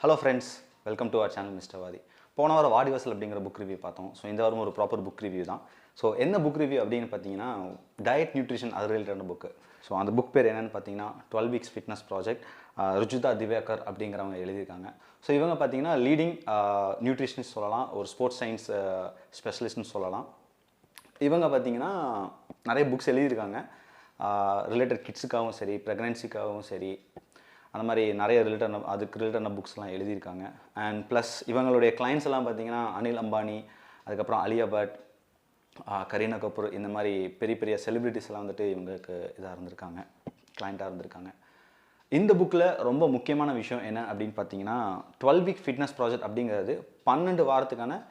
Hello friends, welcome to our channel Mr.Vaathi. போன வாரம் வாடிவாசல் அப்படிங்கிற புக் ரிவ்யூ பார்த்தோம். ஸோ இந்த வாரம் ஒரு ப்ராப்பர் புக் ரிவ்யூ தான். ஸோ என்ன புக் ரிவ்யூ அப்படின்னு பார்த்தீங்கன்னா டயட் நியூட்ரிஷன் அது ரிலேட்டடான புக்கு. ஸோ அந்த புக் பேர் என்னென்னு பார்த்தீங்கன்னா 12 weeks fitness project Rujuta Diwekar அப்படிங்கிறவங்க எழுதியிருக்காங்க. ஸோ இவங்க பார்த்தீங்கன்னா லீடிங் நியூட்ரிஷனிஸ்ட் சொல்லலாம், ஒரு ஸ்போர்ட்ஸ் சயின்ஸ் ஸ்பெஷலிஸ்ட்னு சொல்லலாம். இவங்க பார்த்தீங்கன்னா நிறைய புக்ஸ் எழுதியிருக்காங்க. ரிலேட்டட் கிட்ஸுக்காகவும் சரி, ப்ரெக்னென்சிக்காகவும் சரி, அந்த மாதிரி நிறைய அதுக்கு ரிலேட்டடான புக்ஸ்லாம் எழுதியிருக்காங்க. அண்ட் ப்ளஸ் இவங்களுடைய கிளைண்ட்ஸ் எல்லாம் பார்த்தீங்கன்னா அனில் அம்பானி, அதுக்கப்புறம் அலியா பட், கரீனா கபூர், இந்த மாதிரி பெரிய பெரிய செலிப்ரிட்டிஸ் எல்லாம் வந்துட்டு இவங்களுக்கு இதாக இருந்திருக்காங்க, கிளைண்ட்டாக இருந்திருக்காங்க. இந்த புக்கில் ரொம்ப முக்கியமான விஷயம் என்ன அப்படின்னு பார்த்தீங்கன்னா 12 வீக் ஃபிட்னஸ் ப்ராஜெக்ட் அப்படிங்கிறது 12 வாரத்துக்கான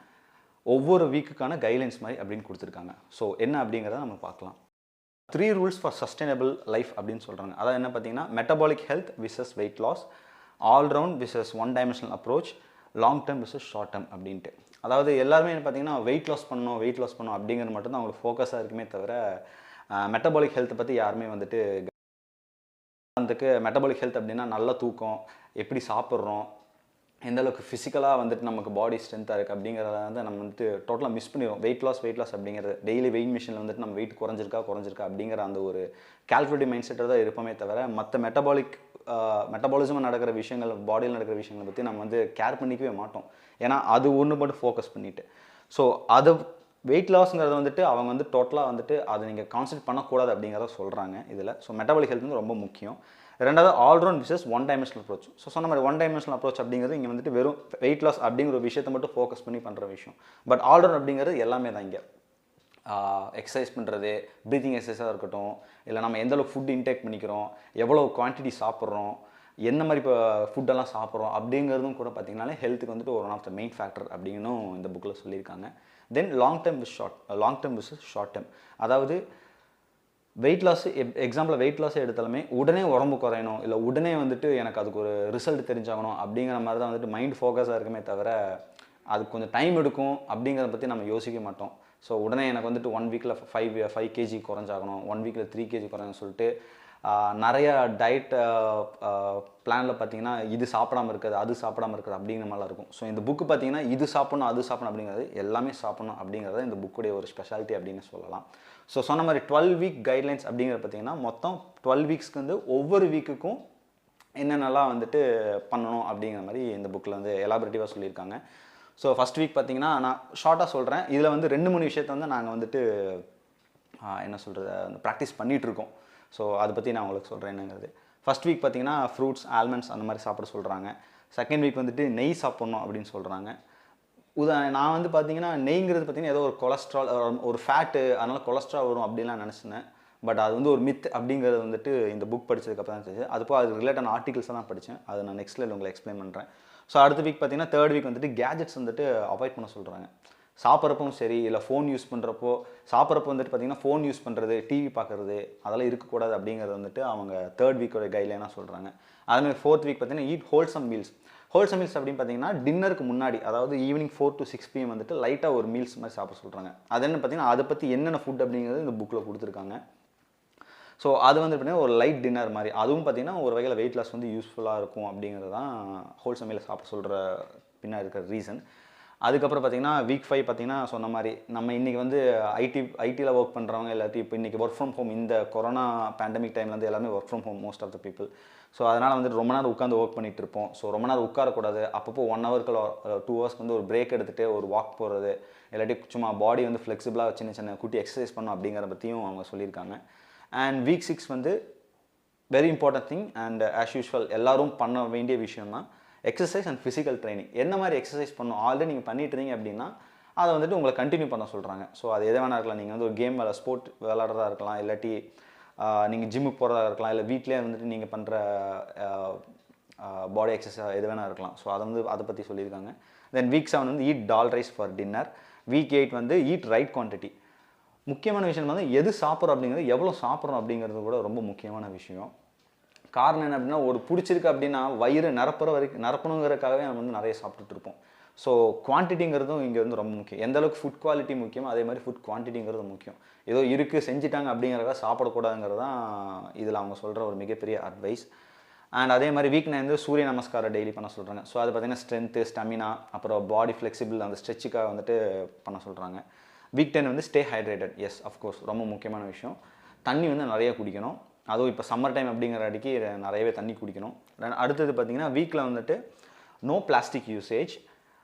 ஒவ்வொரு வீக்குக்கான கைட்லைன்ஸ் மாதிரி அப்படின்னு கொடுத்துருக்காங்க. ஸோ என்ன அப்படிங்கிறத நம்ம பார்க்கலாம். 3 ரூல்ஸ் ஃபார் சஸ்டைனபிள் லைஃப் அப்படின்னு சொல்கிறாங்க. அதாவது என்ன பார்த்தீங்கன்னா metabolic health versus weight loss, all round versus one dimensional approach, long term versus short term அப்படின்ட்டு. அதாவது எல்லாருமே என்ன பார்த்தீங்கன்னா வெயிட் லாஸ் பண்ணணும் அப்படிங்கிறது மட்டும் தான் அவங்களுக்கு ஃபோக்கஸாக இருக்குமே தவிர மெட்டபாலிக் ஹெல்த்தை பற்றி யாருமே வந்துட்டு மெட்டபாலிக் ஹெல்த் அப்படின்னா நல்ல தூக்கம், எப்படி சாப்பிட்றோம், எந்த அளவுக்கு ஃபிசிக்கலாக வந்துட்டு நமக்கு பாடி ஸ்ட்ரென்த்தாக இருக்குது அப்படிங்கிறத வந்து நம்ம வந்துட்டு டோட்டலாக மிஸ் பண்ணிடுவோம். வெயிட் லாஸ் அப்படிங்கிறது டெய்லி வெயிட் மிஷினில் வந்துட்டு நம்ம வெயிட் குறைஞ்சிருக்கா அப்படிங்கிற அந்த ஒரு கால்குலேட்டிவ் மைண்ட் செட்டை தான் இருப்போமே தவிர மற்ற மெட்டபாலிசமாக நடக்கிற விஷயங்கள், பாடியில் நடக்கிற விஷயங்களை பற்றி நம்ம வந்து கேர் பண்ணிக்கவே மாட்டோம். ஏன்னா அது ஒன்று மட்டும் ஃபோக்கஸ் பண்ணிவிட்டு. ஸோ அது வெயிட் லாஸ்ங்கிறது வந்துட்டு அவங்க வந்து டோட்டலாக வந்துட்டு அதை நீங்கள் கான்சன்ட்ரேட் பண்ணக்கூடாது அப்படிங்கிறத சொல்கிறாங்க இதில். ஸோ மெட்டபாலிக் ஹெல்த் வந்து ரொம்ப முக்கியம். ரெண்டாவது all round versus one dimensional approach. So சொன்ன மாதிரி ஒன் டைமென்ஷனல் அப்ரோச் அப்படிங்கிறது இங்கே வந்துட்டு வெறும் வெயிட் லாஸ் அப்படிங்கிற ஒரு விஷயத்தை மட்டும் ஃபோக்கஸ் பண்ணி பண்ணுற விஷயம். பட் ஆல்ரவுண்ட் அப்படிங்கிறது எல்லாமே தான். இங்கே எக்ஸசைஸ் பண்ணுறது, ப்ரீத்திங் எக்ஸசைஸாக இருக்கட்டும், இல்லை நம்ம எந்தளவுக்கு ஃபுட் இன்டேக் பண்ணிக்கிறோம், எவ்வளோ குவான்டிட்டி சாப்பிட்றோம், என்ன மாதிரி இப்போ ஃபுட்டெல்லாம் சாப்பிட்றோம் அப்படிங்கிறதும் கூட பார்த்திங்கனாலே ஹெல்த்துக்கு வந்துட்டு one of the main factor அப்படின்னும் இந்த புக்கில் சொல்லியிருக்காங்க. Then long term versus short term. அதாவது weight loss example weight loss எடுத்தாலுமே உடனே உடம்பு குறையணும், இல்லை உடனே வந்துட்டு எனக்கு அதுக்கு ஒரு ரிசல்ட் தெரிஞ்சாகணும் அப்படிங்கிற மாதிரி தான் வந்துட்டு மைண்ட் ஃபோக்கஸாக இருக்குமே தவிர அதுக்கு கொஞ்சம் டைம் எடுக்கும் அப்படிங்கிறத பற்றி நம்ம யோசிக்க மாட்டோம். ஸோ உடனே எனக்கு வந்துட்டு 1 வீக்கில் 5 kg குறைஞ்சாகணும், 1 வீக்கில் 3 kg குறையணும்னு சொல்லிட்டு நிறைய டயட் பிளானில் பார்த்தீங்கன்னா இது சாப்பிடாமல் இருக்குது, அது சாப்பிடாமல் இருக்குது அப்படிங்கிற மாதிரிலாம் இருக்கும். ஸோ இந்த புக்கு பார்த்தீங்கன்னா இது சாப்பிட்ணும், அது சாப்பிடணும் அப்படிங்கிறது எல்லாமே சாப்பிட்ணும் அப்படிங்கிறத இந்த புக்குடைய ஒரு ஸ்பெஷாலிட்டி அப்படின்னு சொல்லலாம். ஸோ சொன்ன மாதிரி 12 வீக் கைட்லைன்ஸ் அப்படிங்கிறது பார்த்தீங்கன்னா மொத்தம் 12 வீக்ஸ்க்கு வந்து ஒவ்வொரு வீக்குக்கும் என்னென்னலாம் வந்துட்டு பண்ணணும் அப்படிங்கிற மாதிரி இந்த புக்கில் வந்து எலாபரேட்டிவாக சொல்லியிருக்காங்க. ஸோ ஃபஸ்ட் வீக் பார்த்தீங்கன்னா நான் ஷார்ட்டாக சொல்கிறேன். இதில் வந்து 2-3 விஷயத்தை வந்து நாங்கள் வந்துட்டு என்ன சொல்கிறது ப்ராக்டிஸ் பண்ணிகிட்ருக்கோம். ஸோ அதை பற்றி நான் உங்களுக்கு சொல்கிறேன் என்னங்கிறது. ஃபஸ்ட் வீக் பார்த்தீங்கன்னா ஃப்ரூட்ஸ், ஆல்மண்ட்ஸ் அந்த மாதிரி சாப்பிட சொல்கிறாங்க. செகண்ட் வீக் வந்துட்டு நெய் சாப்பிட்ணும் அப்படின்னு சொல்கிறாங்க. நான் வந்து பார்த்தீங்கன்னா நெய்ங்கிறது பார்த்தீங்கன்னா ஏதோ ஒரு கொலஸ்ட்ரால், ஒரு ஃபேட்டு, அதனால் கொலஸ்ட்ரால் வரும் அப்படின்லாம் நினச்சினேன். பட் அது வந்து ஒரு மித் அப்படிங்கிறது வந்துட்டு இந்த புக் படித்ததுக்கப்புறம் தான் தெரிஞ்சு. அதுப்போ அது ரிலேட்டான ஆர்டிகல்ஸ் தான் படித்தேன். அதை நான் நெக்ஸ்ட்டில் உங்களுக்கு எக்ஸ்பிளைன் பண்ணுறேன். ஸோ அடுத்த வீக் பார்த்தீங்கன்னா தேர்ட் வீக் வந்துட்டு கேஜெட்ஸ் வந்துட்டு அவாய்ட் பண்ண சொல்கிறாங்க. சாப்பிட்றப்பவும் சரி, இல்லை ஃபோன் யூஸ் பண்ணுறப்போ, சாப்பிட்றப்போ வந்துட்டு பார்த்திங்கன்னா ஃபோன் யூஸ் பண்ணுறது, டிவி பார்க்குறது அதெல்லாம் இருக்கக்கூடாது அப்படிங்கிறது வந்துட்டு அவங்க தேர்ட் வீக்கோட கைட்லைனாக சொல்கிறாங்க. அதுமாதிரி ஃபோர்த் வீக் பார்த்தீங்கன்னா eat wholesome meals. Wholesome meals அப்படின்னு பார்த்தீங்கன்னா டின்னருக்கு முன்னாடி, அதாவது ஈவினிங் 4 to 6 PM வந்துட்டு லைட்டாக ஒரு மீல்ஸ் மாதிரி சாப்பிட சொல்கிறாங்க. அது என்ன பார்த்தீங்கன்னா அதை பற்றி என்னென்ன ஃபுட் அப்படிங்கிறது இந்த புக்கில் கொடுத்துருக்காங்க. ஸோ அது வந்து பார்த்தீங்கன்னா ஒரு லைட் டின்னர் மாதிரி, அதுவும் பார்த்தீங்கன்னா ஒரு வகையில் வெயிட் லாஸ் வந்து யூஸ்ஃபுல்லாக இருக்கும் அப்படிங்கிறது தான் ஹோல்சம் மீலை சாப்பிட சொல்கிற பின்னாடி இருக்கிற ரீசன். அதுக்கப்புறம் பார்த்தீங்கன்னா வீக் 5 பார்த்தீங்கன்னா சொன்ன மாதிரி நம்ம இன்றைக்கி வந்து ஐடியில் ஒர்க் பண்ணுறவங்க இல்லாட்டி இப்போ இன்றைக்கி ஒர்க் ஃப்ரம் ஹோம், இந்த கொரோனா பேண்டமிக் டைமில் வந்து எல்லாமே work from home most of the people. So அதனால் வந்துட்டு ரொம்ப நேரம் உட்காந்து ஒர்க் பண்ணிகிட்டு இருப்போம். ஸோ ரொம்ப நேரம் உட்காரக்கூடாது. அப்பப்போ 1 ஹவருக்கு 2 ஹவர்ஸ்க்கு வந்து ஒரு பிரேக் எடுத்துகிட்டு ஒரு வாக் போகிறது, இல்லாட்டி சும்மா பாடி வந்து ஃப்ளெக்சிபிளாக சின்ன சின்ன குட்டி எக்ஸசைஸ் பண்ணணும் அப்படிங்கிற பற்றியும் அவங்க சொல்லியிருக்காங்க. அண்ட் வீக் 6 வந்து very important thing and as usual எல்லோரும் பண்ண வேண்டிய விஷயம் தான் எக்ஸசைஸ் அண்ட் ஃபிசிக்கல் ட்ரைனிங். என்ன மாதிரி எக்ஸசைஸ் பண்ணணும் ஆல்ரெடி நீங்கள் பண்ணிட்டு இருந்தீங்க அப்படின்னா அதை வந்துட்டு உங்களை கண்டினியூ பண்ண சொல்கிறாங்க. ஸோ அது எதை வேணா இருக்கலாம். நீங்கள் வந்து ஒரு கேம் ஸ்போர்ட் விளாட்றதா இருக்கலாம், இல்லாட்டி நீங்கள் ஜிம்முக்கு போகிறதா இருக்கலாம், இல்லை வீட்டிலே வந்துட்டு நீங்கள் பண்ணுற பாடி எக்ஸசைஸ் எது வேணா இருக்கலாம். ஸோ அதை பற்றி சொல்லியிருக்காங்க. தென் வீக் 7 வந்து ஈட் டால்-ரைஸ் ஃபார் டின்னர். வீக் 8 வந்து ஈட் ரைட் குவான்டிட்டி. முக்கியமான விஷயம் வந்து எது சாப்பிட்றோம் அப்படிங்கிறது, எவ்வளோ சாப்பிட்றோம் அப்படிங்கிறது கூட ரொம்ப முக்கியமான விஷயம். காரணம் என்ன அப்படின்னா ஒரு பிடிச்சிருக்கு அப்படின்னா வயிறு நிரப்பணுங்கிறதுக்காகவே நம்ம வந்து நிறைய சாப்பிட்டுட்டு இருப்போம். ஸோ குவான்டிட்டிங்கிறதும் இங்கே வந்து ரொம்ப முக்கியம். எந்த அளவுக்கு ஃபுட் குவாலிட்டி முக்கியம், அதே மாதிரி ஃபுட் குவான்டிட்டிங்கிறது முக்கியம். ஏதோ இருக்குது செஞ்சுட்டாங்க அப்படிங்கிறத சாப்பிடக்கூடாதுங்கிறது தான் இதில் அவங்க சொல்கிற ஒரு மிகப்பெரிய அட்வைஸ். அண்ட் அதே மாதிரி வீக் 9 வந்து சூரிய நமஸ்காரம் டெய்லி பண்ண சொல்கிறாங்க. ஸோ அது பார்த்தீங்கன்னா ஸ்ட்ரென்த்து, ஸ்டெமினா, அப்புறம் பாடி ஃப்ளெக்சிபிள், அந்த ஸ்ட்ரெச்சுக்காக வந்துட்டு பண்ண சொல்கிறாங்க. வீக் 10 வந்து ஸ்டே ஹைட்ரேட்டட். எஸ், அஃப்கோர்ஸ் ரொம்ப முக்கியமான விஷயம். தண்ணி வந்து நிறைய குடிக்கணும். அதுவும் இப்போ சம்மர் டைம் அப்படிங்கிற அடிக்கு நிறையவே தண்ணி குடிக்கணும். அடுத்தது பார்த்தீங்கன்னா வீக்கில் வந்துட்டு no plastic usage,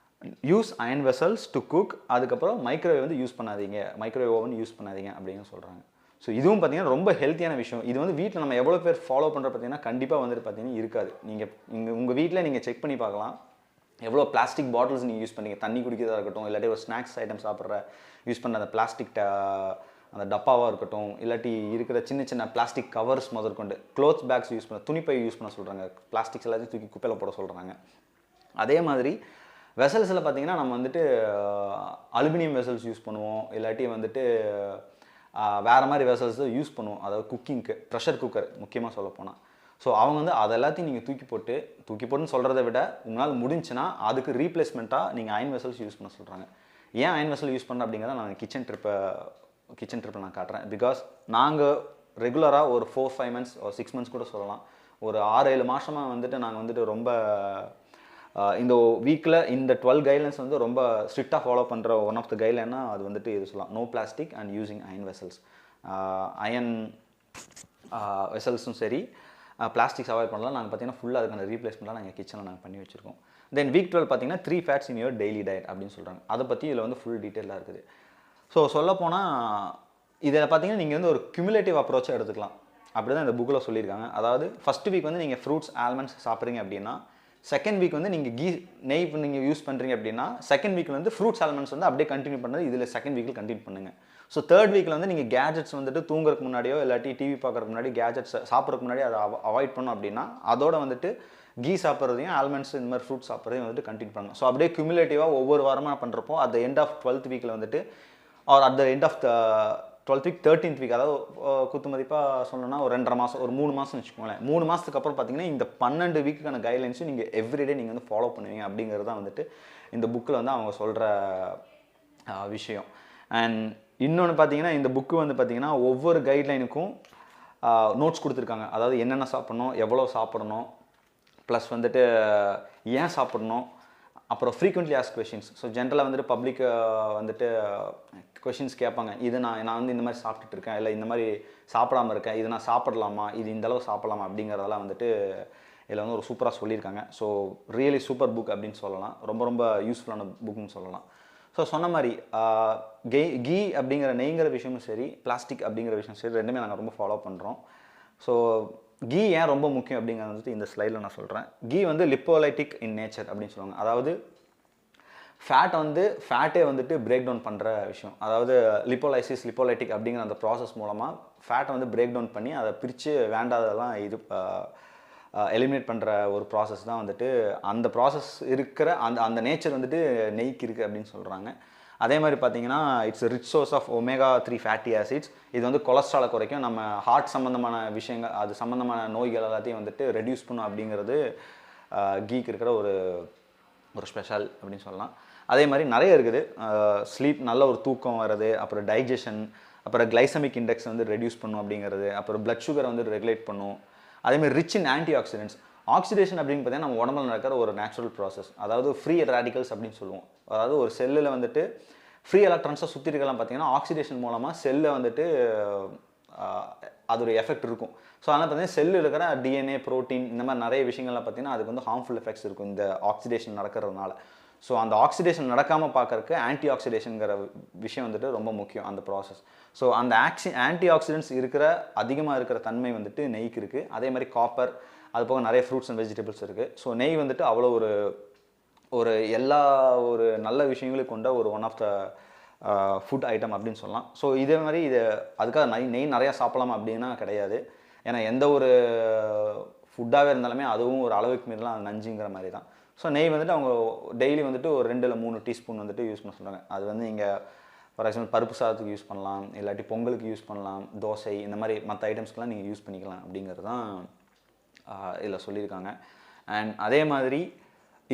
use iron vessels to cook, அதுக்கப்புறம் மைக்ரோவேவ் வந்து யூஸ் பண்ணாதீங்க, மைக்ரோவேவ் ஓவன் யூஸ் பண்ணாதீங்க அப்படின்னு சொல்கிறாங்க. ஸோ இதுவும் பார்த்தீங்கன்னா ரொம்ப ஹெல்த்தியான விஷயம். இது வந்து வீட்டில் நம்ம எவ்வளோ பேர் ஃபாலோ பண்ணுற பார்த்தீங்கன்னா கண்டிப்பாக வந்துட்டு பார்த்தீங்கன்னா இருக்காது. நீங்கள் உங்கள் வீட்டில் நீங்கள் செக் பண்ணி பார்க்கலாம், எவ்வளோ பிளாஸ்டிக் பாட்டில்ஸ் நீங்கள் யூஸ் பண்ணீங்க, தண்ணி குடிக்கிறதா இருக்கட்டும், இல்லாட்டி ஒரு ஸ்நாக்ஸ் ஐட்டம் சாப்பிட்ற யூஸ் பண்ணுற அந்த பிளாஸ்டிக் அந்த டப்பாவாக இருக்கட்டும், இல்லாட்டி இருக்கிற சின்ன சின்ன பிளாஸ்டிக் கவர்ஸ் முதற்கொண்டு, க்ளோத்ஸ் பேக்ஸ் யூஸ் பண்ண, துணிப்பை யூஸ் பண்ண சொல்கிறாங்க, பிளாஸ்டிக்ஸ் எல்லாத்தையும் தூக்கி குப்பையில் போட சொல்கிறாங்க. அதே மாதிரி வெசல்ஸில் பார்த்தீங்கன்னா நம்ம வந்துட்டு அலுமினியம் வெசல்ஸ் யூஸ் பண்ணுவோம், இல்லாட்டி வந்துட்டு வேறு மாதிரி வெசல்ஸ் யூஸ் பண்ணுவோம். அதாவது குக்கிங்க்கு ப்ரெஷர் குக்கர் முக்கியமாக சொல்ல போனால். ஸோ அவங்க வந்து அதை எல்லாத்தையும் நீங்கள் தூக்கி போட்டுன்னு சொல்கிறத விட உங்களால் முடிஞ்சுன்னா அதுக்கு ரீப்ளேஸ்மெண்ட்டாக நீங்கள் அயன் வெசல்ஸ் யூஸ் பண்ண சொல்கிறாங்க. ஏன் அயன் வெசல் யூஸ் பண்ணுறேன் அப்படிங்கிறத நான் கிச்சன் ட்ரிப்பில் நான் காட்டுறேன். பிகாஸ் நாங்கள் ரெகுலராக ஒரு 4-5 months ஒரு 6 months கூட சொல்லலாம், ஒரு 6-7 மாதமாக வந்துட்டு நாங்கள் வந்துட்டு ரொம்ப இந்த வீக்கில் இந்த 12 கைட்லைன்ஸ் வந்து ரொம்ப ஸ்ட்ரிக்டாக ஃபாலோ பண்ணுற ஒன் ஆஃப் த கைட்லைன்னா அது வந்துட்டு இது சொல்லலாம், no plastic and using iron vessels. Iron வெசல்ஸும் சரி, பிளாஸ்டிக்ஸ் அவாய்ட் பண்ணலாம். நாங்கள் பார்த்தீங்கன்னா ஃபுல்லாக அதுக்கான ரீப்ளேஸ்மெண்ட்லாம் நாங்கள் கிச்சனில் நாங்கள் பண்ணி வச்சுருக்கோம். தென் வீக் 12 பார்த்தீங்கன்னா 3 fats in your daily diet அப்படின்னு சொல்கிறாங்க. அதை பற்றி இதில் வந்து ஃபுல் டீட்டெயிலாக இருக்குது. ஸோ சொல்லப்போனால் இதில் பார்த்தீங்கன்னா நீங்கள் வந்து ஒரு கியூமுலேட்டிவ் அப்ரோச்சாக எடுத்துக்கலாம். அப்படி தான் இந்த புக்கில் சொல்லியிருக்காங்க. அதாவது ஃபஸ்ட் வீக் வந்து நீங்கள் ஃப்ரூட்ஸ், ஆல்மண்ட்ஸ் சாப்பிட்றீங்க அப்படின்னா, செகண்ட் வீக் வந்து நீங்கள் நெய் நீங்கள் யூஸ் பண்ணுறீங்க அப்படின்னா, செகண்ட் வீக்கில் வந்து ஃப்ரூட்ஸ், ஆல்மண்ட்ஸ் வந்து அப்படியே கண்டினியூ பண்ணது இதில் செகண்ட் வீக்கில் கண்டினியூ பண்ணுங்கள். ஸோ தேர்ட் வீக்கில் வந்து நீங்கள் கேஜெட்ஸ் வந்துட்டு தூங்குறதுக்கு முன்னாடியோ இல்லாட்டி டிவி பார்க்குறதுக்கு முன்னாடி கேஜெட்ஸ் சாப்பிட்றதுக்கு முன்னாடி அதை அவாய்ட் பண்ணோம் அப்படின்னா, அதோட வந்துட்டு கீ சாப்பிட்றதையும் ஆல்மண்ட்ஸ் இந்த மாதிரி ஃப்ரூட்ஸ் சாப்பிட்றதையும் வந்துட்டு கண்டினியூ பண்ணணும். ஸோ அப்படியே கியூமுலேட்டிவாக ஒவ்வொரு வாரமாக பண்ணுறப்போ at the end of 12th வீக்கில் வந்துட்டு or at the end of the 12th week 13th week, அதாவது குத்து மதிப்பாக சொல்லணும்னா ஒரு 2.5 மாதம், ஒரு 3 மாதம் வச்சுக்கோங்களேன். 3 மாதத்துக்கு அப்புறம் பார்த்தீங்கன்னா இந்த 12 வீக்குக்கான கைட்லைன்ஸும் நீங்கள் எவ்ரிடே நீங்கள் வந்து ஃபாலோ பண்ணுவீங்க அப்படிங்கிறது தான் வந்துட்டு இந்த புக்கில் வந்து அவங்க சொல்கிற விஷயம். அண்ட் இன்னொன்று பார்த்தீங்கன்னா இந்த புக்கு வந்து பார்த்தீங்கன்னா ஒவ்வொரு கைட்லைனுக்கும் நோட்ஸ் கொடுத்துருக்காங்க. அதாவது என்னென்ன சாப்பிட்ணும், எவ்வளோ சாப்பிடணும், ப்ளஸ் வந்துட்டு ஏன் சாப்பிடணும், அப்புறம் ஃப்ரீக்வெண்ட்லி ஆஸ்க் கொஷின்ஸ். ஸோ ஜென்ரலாக வந்துட்டு பப்ளிக் வந்துட்டு கொஷின்ஸ் கேட்பாங்க. இது நான் வந்து இந்த மாதிரி சாப்பிட்டுட்டு இருக்கேன், இல்லை இந்த மாதிரி சாப்பிடாமல் இருக்கேன், இது நான் சாப்பிடலாமா, இது இந்தளவு சாப்பிடலாமா அப்படிங்கிறதெல்லாம் வந்துட்டு இதில் வந்து ஒரு சூப்பராக சொல்லியிருக்காங்க. ஸோ ரியலி சூப்பர் புக் அப்படின்னு சொல்லலாம். ரொம்ப ரொம்ப யூஸ்ஃபுல்லான புக்குன்னு சொல்லலாம். ஸோ சொன்ன மாதிரி கீ அப்படிங்கிற நெய்ங்கிற விஷயமும் சரி, பிளாஸ்டிக் அப்படிங்கிற விஷயம் சரி, ரெண்டுமே நாங்கள் ரொம்ப ஃபாலோ பண்ணுறோம். ஸோ கீ ஏன் ரொம்ப முக்கியம் அப்படிங்கிறது வந்துட்டு இந்த ஸ்லைடில் நான் சொல்கிறேன். கீ வந்து லிப்போலைட்டிக் இன் நேச்சர் அப்படின்னு சொல்லுவாங்க. அதாவது ஃபேட்டே வந்துட்டு பிரேக் டவுன் பண்ணுற விஷயம். அதாவது லிப்போலைட்டிக் அப்படிங்கிற அந்த ப்ராசஸ் மூலமாக ஃபேட்டை வந்து பிரேக் டவுன் பண்ணி அதை பிரித்து வேண்டாததெல்லாம் எலிமினேட் பண்ணுற ஒரு ப்ராசஸ் தான் வந்துட்டு அந்த ப்ராசஸ் இருக்கிற அந்த நேச்சர் வந்துட்டு நெய்க்கு இருக்குது அப்படின்னு சொல்கிறாங்க. அதே மாதிரி பார்த்தீங்கன்னா it's rich source of omega 3 fatty acids. இது வந்து கொலஸ்ட்ராலை குறைக்கும், நம்ம ஹார்ட் சம்மந்தமான விஷயங்கள், அது சம்மந்தமான நோய்கள் எல்லாத்தையும் வந்துட்டு ரெடியூஸ் பண்ணும் அப்படிங்கிறது கீக்கு இருக்கிற ஒரு ஸ்பெஷல் அப்படின்னு சொல்லலாம். அதே மாதிரி நிறைய இருக்குது. ஸ்லீப், நல்ல ஒரு தூக்கம் வர்றது, அப்புறம் டைஜஷன், அப்புறம் கிளைசமிக் இண்டெக்ஸ் வந்து ரெடியூஸ் பண்ணும் அப்படிங்கிறது, அப்புறம் பிளட் சுகரை வந்து ரெகுலேட் பண்ணும். அதேமாதிரி rich in anti oxidants. Oxidation அப்படின்னு பார்த்தீங்கன்னா நம்ம உடம்புல நடக்கிற ஒரு நேச்சுரல் ப்ராசஸ். அதாவது ஃப்ரீ ரேடிக்கல்ஸ் அப்படின்னு சொல்லுவோம். அதாவது ஒரு செல்லில் வந்துட்டு ஃப்ரீ எலக்ட்ரான்ஸாக சுற்றி இருக்கலாம். பார்த்தீங்கன்னா ஆக்சிடேஷன் மூலமாக செல்லை வந்துட்டு அது ஒரு எஃபெக்ட் இருக்கும். ஸோ அதனால் பார்த்தீங்கன்னா செல்லு இருக்கிற டிஎன்ஏ, ப்ரோட்டீன், இந்த மாதிரி நிறைய விஷயங்கள்லாம் பார்த்தீங்கன்னா அதுக்கு வந்து ஹார்ம்ஃபுல் எஃபெக்ட்ஸ் இருக்கும் இந்த ஆக்சிடேஷன் நடக்கிறதுனால. ஸோ அந்த ஆக்சிடேஷன் நடக்காமல் பார்க்கறதுக்கு ஆன்டி ஆக்சிடேஷனுங்கிற விஷயம் வந்துட்டு ரொம்ப முக்கியம் அந்த ப்ராசஸ். ஸோ அந்த ஆன்டி ஆக்சிடென்ட்ஸ் அதிகமாக இருக்கிற தன்மை வந்துட்டு நெய்க்கு இருக்குது. அதே மாதிரி காப்பர், அது போக நிறைய ஃப்ரூட்ஸ் அண்ட் வெஜிடபிள்ஸ் இருக்குது. ஸோ நெய் வந்துட்டு அவ்வளோ எல்லா நல்ல விஷயங்களையும் கொண்ட one of the food item அப்படின்னு சொல்லலாம். ஸோ இதே மாதிரி அதுக்காக நெய் நிறையா சாப்பிடலாமா அப்படின்னா கிடையாது. ஏன்னா எந்த ஒரு ஃபுட்டாகவே இருந்தாலுமே அதுவும் ஒரு அளவுக்கு மீறலாம் அது நஞ்சுங்கிற மாதிரி தான். ஸோ நெய் வந்துட்டு அவங்க டெய்லி வந்துட்டு ஒரு 2 இல்லை 3 டீஸ்பூன் வந்துட்டு யூஸ் பண்ண சொல்கிறாங்க. அது வந்து நீங்கள் ஃபார் எக்ஸாம்பிள் பருப்பு சாதத்துக்கு யூஸ் பண்ணலாம், இல்லாட்டி பொங்கலுக்கு யூஸ் பண்ணலாம், தோசை, இந்த மாதிரி மற்ற ஐட்டம்ஸ்க்கெலாம் நீங்கள் யூஸ் பண்ணிக்கலாம் அப்படிங்கிறது தான் இதில் சொல்லியிருக்காங்க. அண்ட் அதே மாதிரி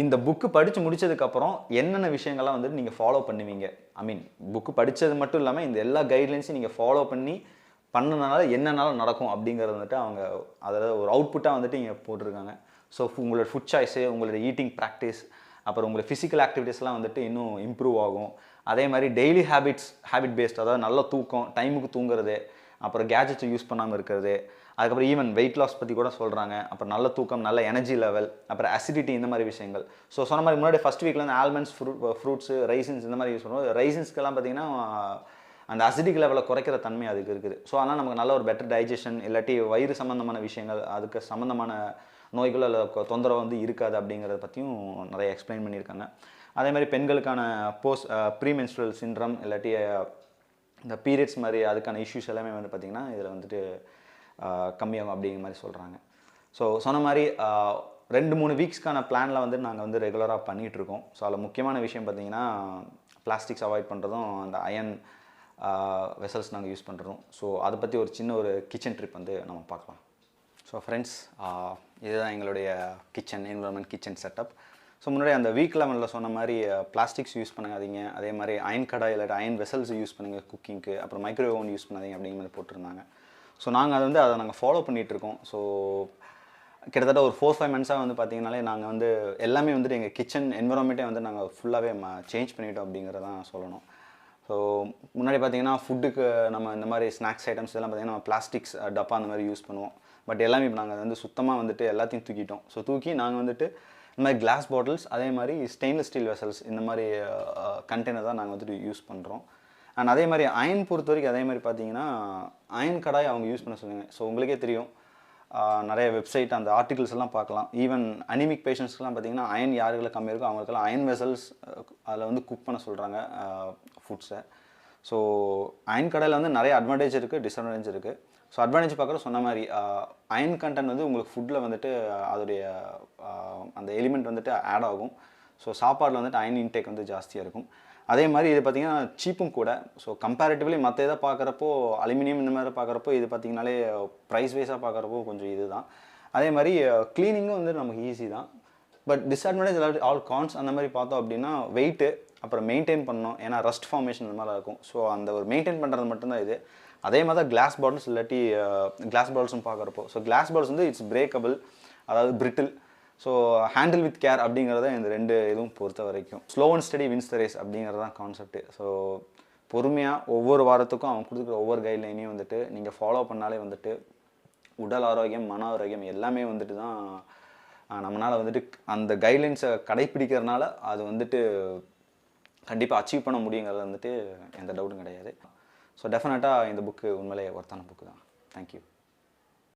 இந்த புக்கு படித்து முடித்ததுக்கப்புறம் என்னென்ன விஷயங்கள்லாம் வந்துட்டு நீங்கள் ஃபாலோ பண்ணுவீங்க, புக்கு படித்தது மட்டும் இல்லாமல் இந்த எல்லா கைட்லைன்ஸையும் நீங்கள் ஃபாலோ பண்ணி பண்ணனால என்னனாலும் நடக்கும் அப்படிங்கிறது வந்துட்டு அவங்க அதாவது ஒரு அவுட்புட்டாக வந்துட்டு இங்கே போட்டிருக்காங்க. ஸோ உங்களோட ஃபுட் சாய்ஸு, உங்களோட ஈட்டிங் ப்ராக்டிஸ், அப்புறம் உங்களோட ஃபிசிக்கல் ஆக்டிவிட்டீஸ்லாம் வந்துட்டு இன்னும் இம்ப்ரூவ் ஆகும். அதே மாதிரி டெய்லி ஹேபிட் பேஸ்ட், அதாவது நல்ல தூக்கம், டைமுக்கு தூங்குறது, அப்புறம் கேஜெட்ஸை யூஸ் பண்ணாமல் இருக்கிறது, அதுக்கப்புறம் ஈவன் வெயிட் லாஸ் பற்றி கூட சொல்கிறாங்க. அப்புறம் நல்ல தூக்கம், நல்ல எனர்ஜி லெவல், அப்புறம் அசிடிட்டி, இந்த மாதிரி விஷயங்கள். ஸோ சொன்ன மாதிரி முன்னாடி ஃபஸ்ட் வீக்கில் வந்து ஆல்மண்ட்ஸ், ஃப்ரூட்ஸு, ரைசின்ஸ் இந்த மாதிரி யூஸ் பண்ணுவோம். ரைசின்ஸ்க்கெல்லாம் பார்த்தீங்கன்னா அந்த அசிடிக் லெவலை குறைக்கிற தன்மை அதுக்கு இருக்குது. ஸோ அதனால் நமக்கு நல்ல ஒரு பெட்டர் டைஜஷன், இல்லாட்டி வயிறு சம்மந்தமான விஷயங்கள், அதுக்கு சம்மந்தமான நோய்கள் அல்ல தொந்தரவு வந்து இருக்காது அப்படிங்கிறத பற்றியும் நிறைய எக்ஸ்பிளைன் பண்ணியிருக்காங்க. அதே மாதிரி பெண்களுக்கான ப்ரீமென்ஸ்ட்ரல் சிண்ட்ரம் இல்லாட்டி இந்த பீரியட்ஸ் மாதிரி அதுக்கான இஷ்யூஸ் எல்லாமே வந்து பார்த்திங்கன்னா இதில் வந்துட்டு கம்மியாகும் அப்படிங்கிற மாதிரி சொல்கிறாங்க. ஸோ சொன்ன மாதிரி 2-3 வீக்ஸ்க்கான பிளானில் வந்து நாங்கள் வந்து ரெகுலராக பண்ணிகிட்ருக்கோம். ஸோ அதில் முக்கியமான விஷயம் பார்த்திங்கன்னா பிளாஸ்டிக்ஸ் அவாய்ட் பண்ணுறதும், அந்த அயன் வெசல்ஸ் நாங்கள் யூஸ் பண்ணுறோம். ஸோ அதை பற்றி ஒரு சின்ன ஒரு கிச்சன் ட்ரிப் வந்து நம்ம பார்க்கலாம். ஸோ ஃப்ரெண்ட்ஸ், இதுதான் எங்களுடைய என்விரான்மெண்ட் கிச்சன் செட்டப். ஸோ முன்னாடி அந்த வீக் 11ல் சொன்ன மாதிரி பிளாஸ்டிக்ஸ் யூஸ் பண்ணாதீங்க, அதே மாதிரி அயன் கடாய் இல்லாட்டி அயன் வெசல்ஸ் யூஸ் பண்ணுங்க குக்கிங்க்கு, அப்புறம் மைக்ரோவேவ் ஓவன் யூஸ் பண்ணாதீங்க அப்படிங்கிற மாதிரி போட்டிருந்தாங்க. ஸோ நாங்கள் அதை நாங்கள் ஃபாலோ பண்ணிகிட்ருக்கோம். ஸோ கிட்டத்தட்ட ஒரு 4-5 மந்த்ஸாக வந்து பார்த்திங்கனாலே நாங்கள் வந்து எல்லாமே வந்துட்டு எங்கள் கிச்சன் என்விரான்மெண்ட்டே வந்து நாங்கள் ஃபுல்லாகவே சேஞ்ச் பண்ணிட்டோம் அப்படிங்கிறதான் சொல்லணும். ஸோ முன்னாடி பார்த்திங்கன்னா ஃபுட்டுக்கு நம்ம இந்த மாதிரி ஸ்நாக்ஸ் ஐட்டம்ஸ் இதெல்லாம் பார்த்திங்கன்னா நம்ம பிளாஸ்டிக்ஸ் டப்பா அந்த மாதிரி யூஸ் பண்ணுவோம். பட் எல்லாமே இப்போ நாங்கள் வந்து சுத்தமாக வந்துட்டு எல்லாத்தையும் தூக்கிட்டோம். ஸோ தூக்கி நாங்கள் வந்துட்டு இந்த மாதிரி கிளாஸ் பாட்டில்ஸ், அதே மாதிரி ஸ்டெயின்லெஸ் ஸ்டீல் வெசல்ஸ், இந்த மாதிரி கண்டெய்னர் தான் நாங்கள் வந்துட்டு யூஸ் பண்ணுறோம். அண்ட் அதே மாதிரி அயன் பொறுத்த வரைக்கும் அதே மாதிரி பார்த்தீங்கன்னா அயன் கடாய் அவங்க யூஸ் பண்ண சொல்லுங்கள். ஸோ உங்களுக்கே தெரியும், நிறைய வெப்சைட் அந்த ஆர்டிகல்ஸ் எல்லாம் பார்க்கலாம். ஈவன் அனிமிக் பேஷண்ட்ஸ்க்குலாம் பார்த்தீங்கன்னா அயன் யாருக்குள்ள கம்மியாக இருக்கோ அவங்களுக்கெல்லாம் அயன் வெசல்ஸ் அதில் வந்து குக் பண்ண சொல்கிறாங்க ஃபுட்ஸை. ஸோ அயன் கடாயில் வந்து நிறைய அட்வான்டேஜ் இருக்குது, டிஸ்அட்வான்டேஜ் இருக்குது. ஸோ அட்வான்டேஜ் பார்க்குற சொன்ன மாதிரி அயன் கண்டென்ட் வந்து உங்களுக்கு ஃபுட்டில் வந்துட்டு அதோடைய அந்த எலிமெண்ட் வந்துட்டு ஆட் ஆகும். ஸோ சாப்பாடில் வந்துட்டு அயன் இன்டேக் வந்து ஜாஸ்தியாக இருக்கும். அதே மாதிரி இது பார்த்திங்கன்னா சீப்பும் கூட. ஸோ கம்பேரிட்டிவ்லி மற்ற இதை பார்க்குறப்போ அலுமினியம் இந்த மாதிரி பார்க்குறப்போ இது பார்த்திங்கனாலே ப்ரைஸ் வைஸாக பார்க்குறப்போ கொஞ்சம் இது தான். அதே மாதிரி க்ளீனிங்கும் வந்து நமக்கு ஈஸி தான். பட் டிஸ்அட்வான்டேஜ் எல்லாரும் ஆல் கான்ஸ் அந்த மாதிரி பார்த்தோம் அப்படின்னா வெயிட்டு, அப்புறம் மெயின்டைன் பண்ணணும். ஏன்னா ரஸ்ட் ஃபார்மேஷன் இந்த மாதிரி இருக்கும். ஸோ அந்த ஒரு மெயின்டைன் பண்ணுறது மட்டும்தான் இது. அதே மாதிரி தான் கிளாஸ் பாட்டில்ஸ் இல்லாட்டி கிளாஸ் பாட்டில்ஸும் பார்க்குறப்போ, ஸோ கிளாஸ் பாட்டில்ஸ் வந்து இட்ஸ் பிரேக்கபிள், அதாவது brittle. So handle with care அப்படிங்கிறத இந்த 2 இதுவும் பொறுத்த வரைக்கும் slow and steady wins the race அப்படிங்கிறது தான் கான்செப்ட். ஸோ பொறுமையாக ஒவ்வொரு வாரத்துக்கும் அவங்க கொடுக்குற ஒவ்வொரு கைட்லைனையும் வந்துட்டு நீங்கள் ஃபாலோ பண்ணாலே வந்துட்டு உடல் ஆரோக்கியம், மன ஆரோக்கியம் எல்லாமே வந்துட்டு தான் நம்மளால் வந்துட்டு அந்த கைட்லைன்ஸை கடைப்பிடிக்கிறதுனால அது வந்துட்டு கண்டிப்பாக அச்சீவ் பண்ண முடியுங்கிறது வந்துட்டு எந்த டவுட்டும் கிடையாது. ஸோ டெஃபினட்டாக இந்த புக்கு உண்மையிலே ஒர்த்தான புக்கு தான். தேங்க்யூ.